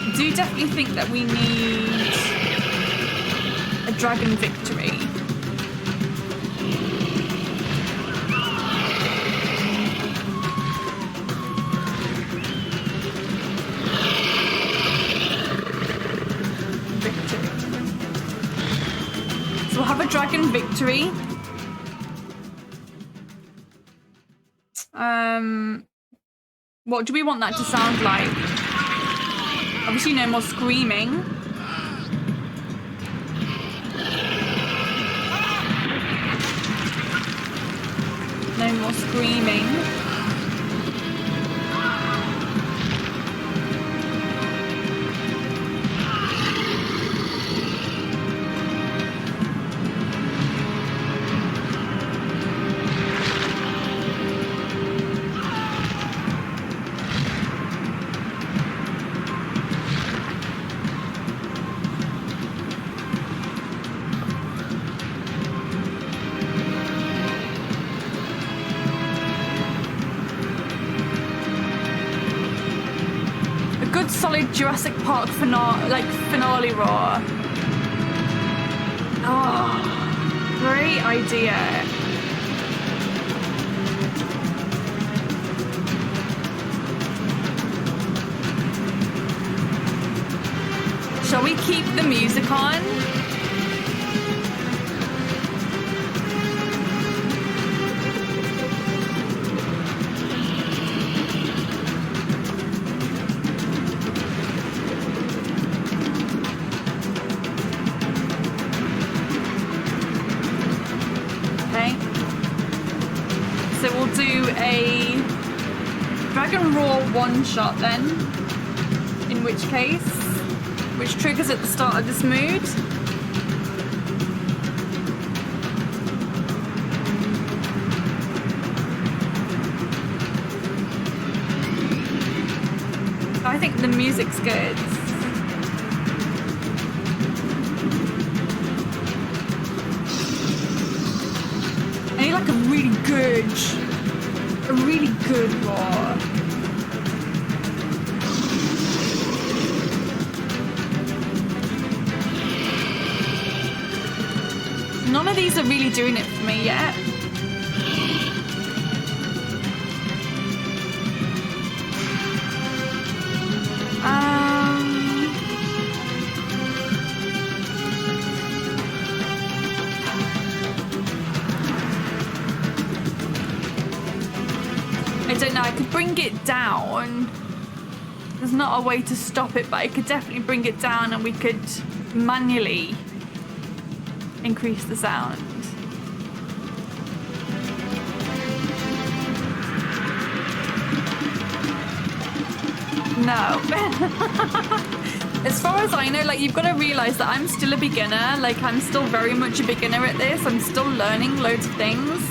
[SPEAKER 1] I do definitely think that we need a dragon victory. So we'll have a dragon victory. What do we want that to sound like? Obviously no more screaming. No more screaming. Solid Jurassic Park finale roar. Oh, great idea. Shall we keep the music on? Do a Dragon Roar one-shot then, in which triggers at the start of this mood. I think the music's good. I need like a really good roar. None of these are really doing it for me yet. I don't know, I could bring it down. There's not a way to stop it, but I could definitely bring it down and we could manually increase the sound. No. As far as I know, like, you've got to realize that I'm still a beginner. Like, I'm still very much a beginner at this. I'm still learning loads of things.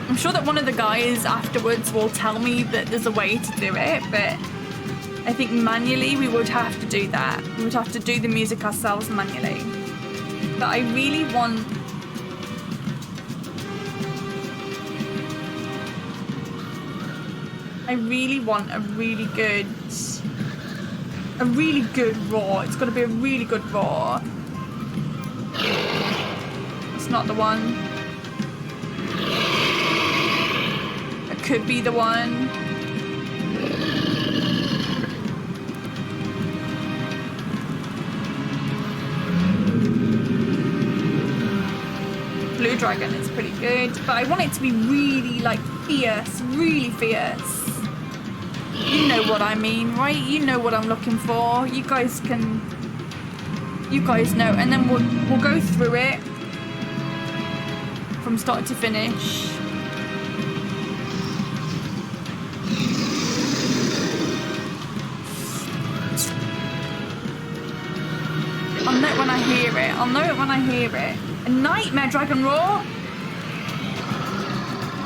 [SPEAKER 1] I'm sure that one of the guys afterwards will tell me that there's a way to do it, but I think manually we would have to do that. We would have to do the music ourselves manually. But I really want... a really good roar. It's got to be a really good roar. It's not the one. It could be the one. Blue Dragon is pretty good, but I want it to be really, like, fierce, really fierce. You know what I mean, right? You know what I'm looking for. You guys know. And then we'll go through it from start to finish. I'll know it when I hear it. I'll know it when I hear it. A nightmare dragon roar?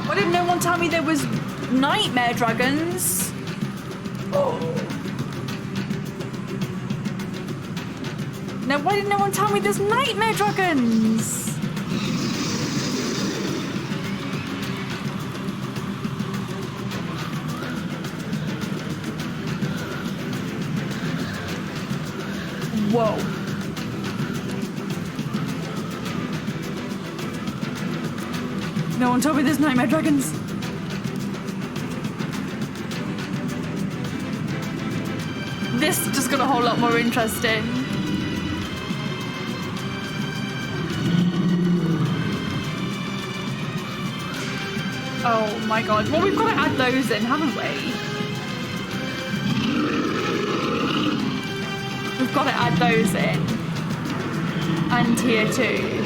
[SPEAKER 1] Why did no one tell me there was nightmare dragons? Oh. No, why did no one tell me there's nightmare dragons? Whoa. No one told me there's nightmare dragons. This just got a whole lot more interesting. Oh my god. Well, we've got to add those in, haven't we? We've got to add those in. And here too.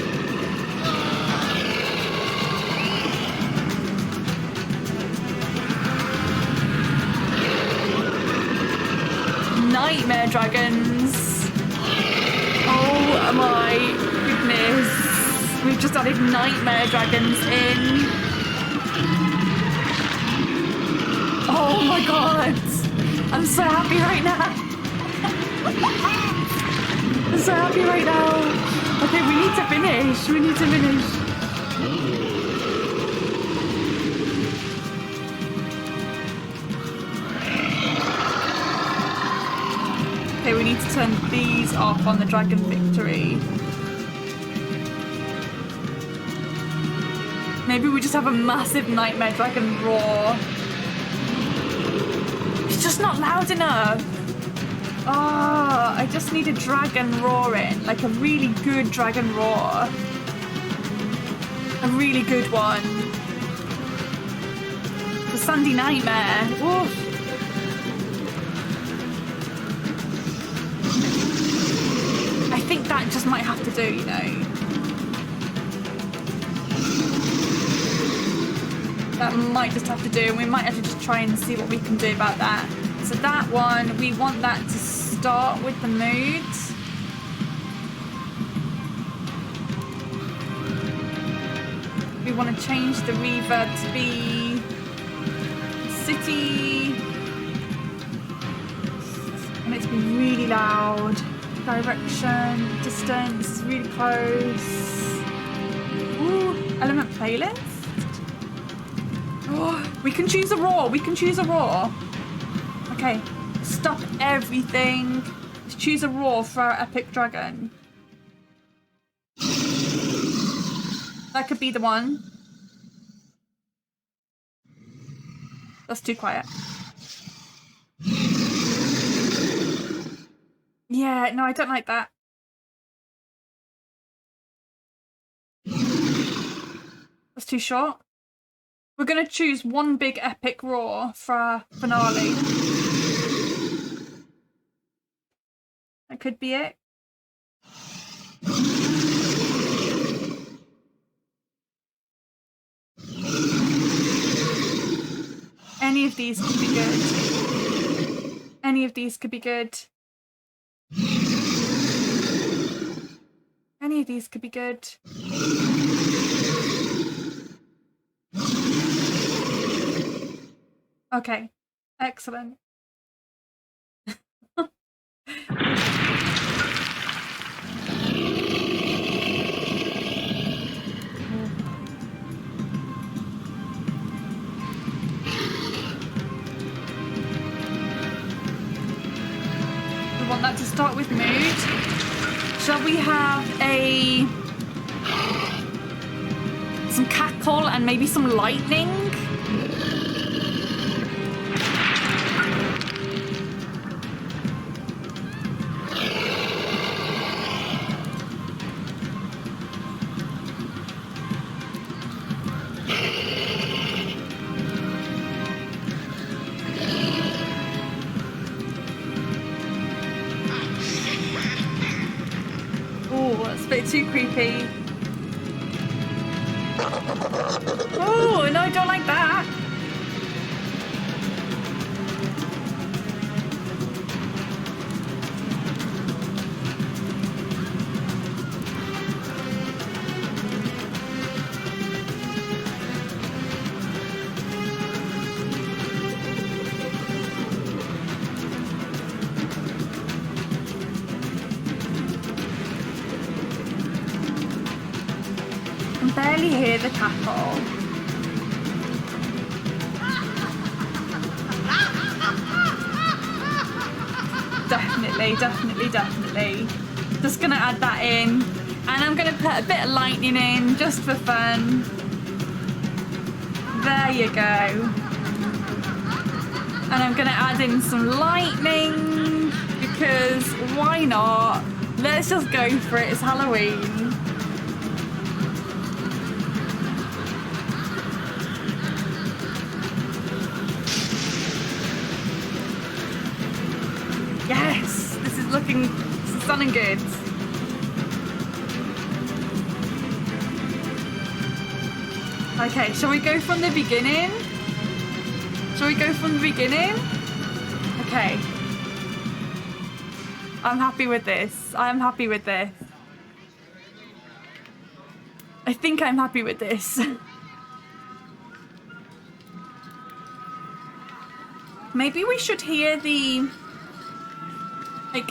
[SPEAKER 1] Nightmare dragons. Oh my goodness. We've just added nightmare dragons in. Oh my god. I'm so happy right now. I'm so happy right now. Okay, we need to finish. We need to finish. Okay, we need to turn these off on the Dragon Victory. Maybe we just have a massive Nightmare Dragon roar. It's just not loud enough. Oh, I just need a dragon roaring, like a really good dragon roar. A really good one. The Sandy Nightmare. Oof. I think that just might have to do, you know. That might just have to do, and we might have to just try and see what we can do about that. So that one, we want that to start with the mood. We want to change the reverb to be city. And it's been really loud. Direction, distance, really close. Ooh, element playlist. Oh, we can choose a roar. We can choose a roar. Okay, stop everything. Let's choose a roar for our epic dragon. That could be the one. That's too quiet. Yeah, no, I don't like that. That's too short. We're going to choose one big epic roar for our finale. That could be it. Any of these could be good. Any of these could be good. Any of these could be good. Okay, excellent. We want that to start with mood. Shall we have some cackle and maybe some lightning? Too creepy. Oh, no, I don't like that. Barely hear the cackle. definitely. Just gonna add that in. And I'm gonna put a bit of lightning in, just for fun. There you go. And I'm gonna add in some lightning, because why not? Let's just go for it, it's Halloween. Yes, this is sounding good. Okay, shall we go from the beginning? Okay. I'm happy with this. I think I'm happy with this. Maybe we should hear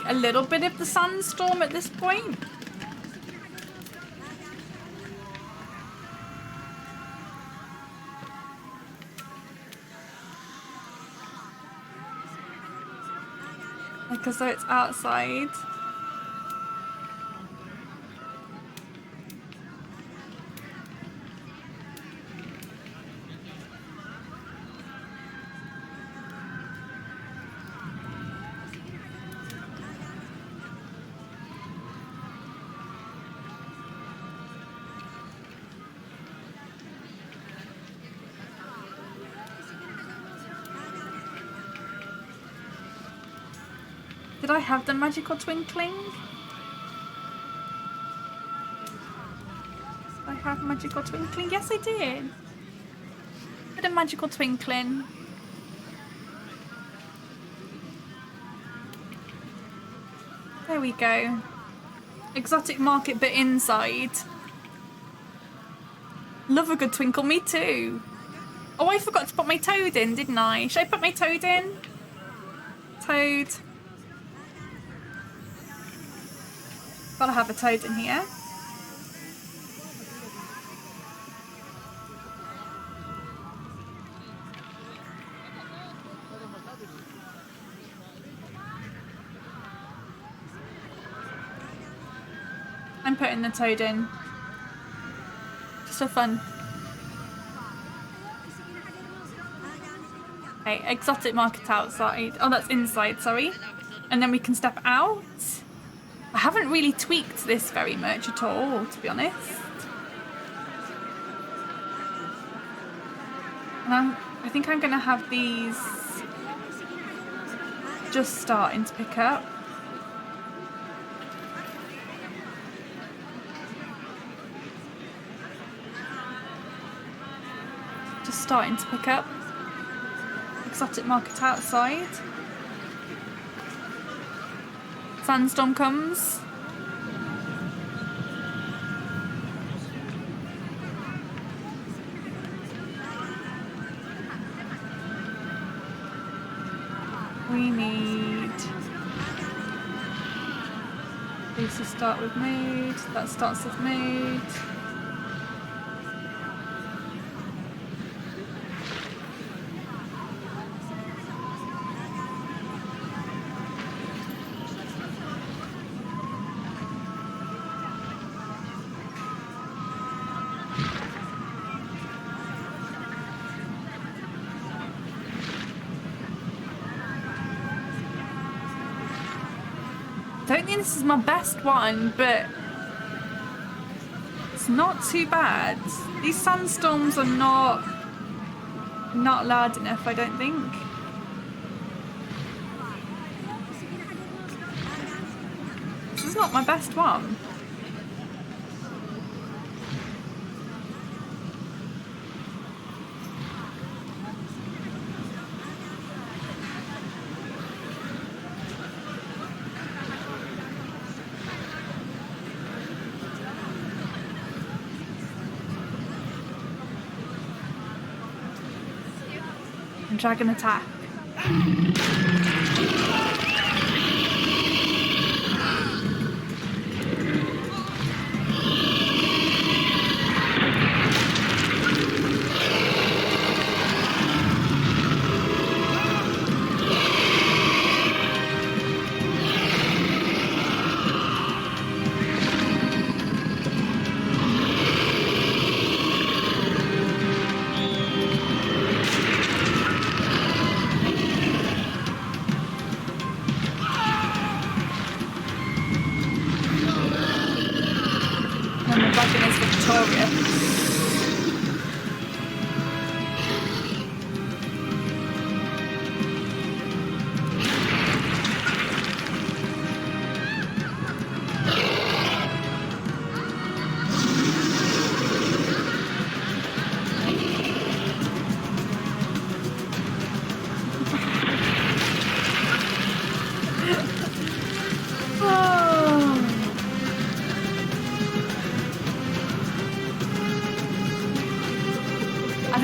[SPEAKER 1] a little bit of the sandstorm at this point. Because so it's outside. Did I have the magical twinkling? Did I have magical twinkling? Yes, I did. I had a magical twinkling. There we go. Exotic market, but inside. Love a good twinkle, me too. Oh, I forgot to put my toad in, didn't I? Should I put my toad in? Toad. Gotta have a toad in here. I'm putting the toad in. Just for fun. Okay, exotic market outside. Oh, that's inside, sorry. And then we can step out. I haven't really tweaked this very much at all, to be honest. And I think I'm going to have these just starting to pick up. Just starting to pick up. Exotic market outside. Sandstorm comes. We need these to start with mood. That starts with mood. I don't think this is my best one, but it's not too bad. These sandstorms are not loud enough, I don't think. This is not my best one. Dragon attack.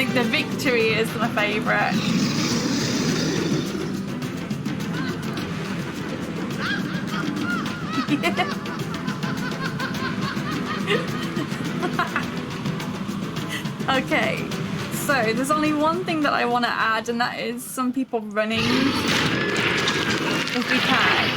[SPEAKER 1] think the victory is my favourite. Okay, so there's only one thing that I want to add, and that is some people running, if we can.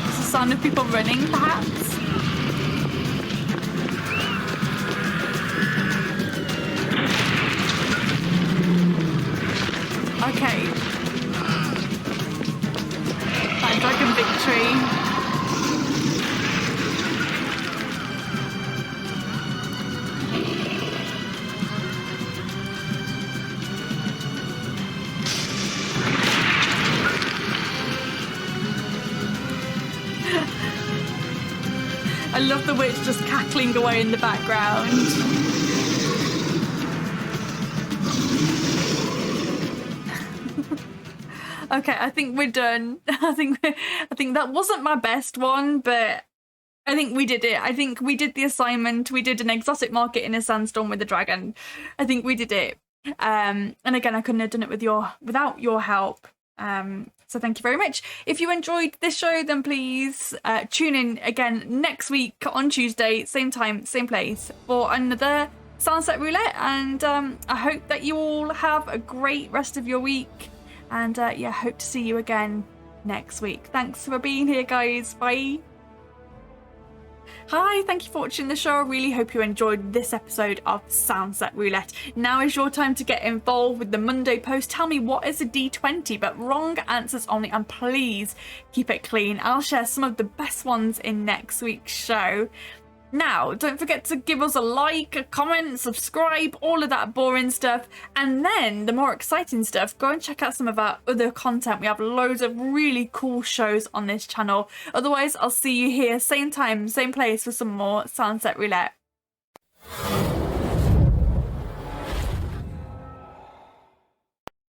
[SPEAKER 1] It's the sound of people running, perhaps. Okay. That dragon victory. I love the witch just cackling away in the background. Okay, I think we're done. I think that wasn't my best one, but I think we did it. I think we did the assignment. We did an exotic market in a sandstorm with a dragon. I think we did it. And again, I couldn't have done it without your help. So thank you very much. If you enjoyed this show, then please tune in again next week on Tuesday, same time, same place, for another SoundSet Roulette. And I hope that you all have a great rest of your week. And yeah, hope to see you again next week. Thanks for being here, guys. Bye. Hi, thank you for watching the show. I really hope you enjoyed this episode of SoundSet Roulette. Now is your time to get involved with the Monday post. Tell me, what is a D20? But wrong answers only, and please keep it clean. I'll share some of the best ones in next week's show. Now, don't forget to give us a like, a comment, subscribe, all of that boring stuff. And then the more exciting stuff, go and check out some of our other content. We have loads of really cool shows on this channel. Otherwise, I'll see you here, same time, same place, for some more SoundSet Roulette.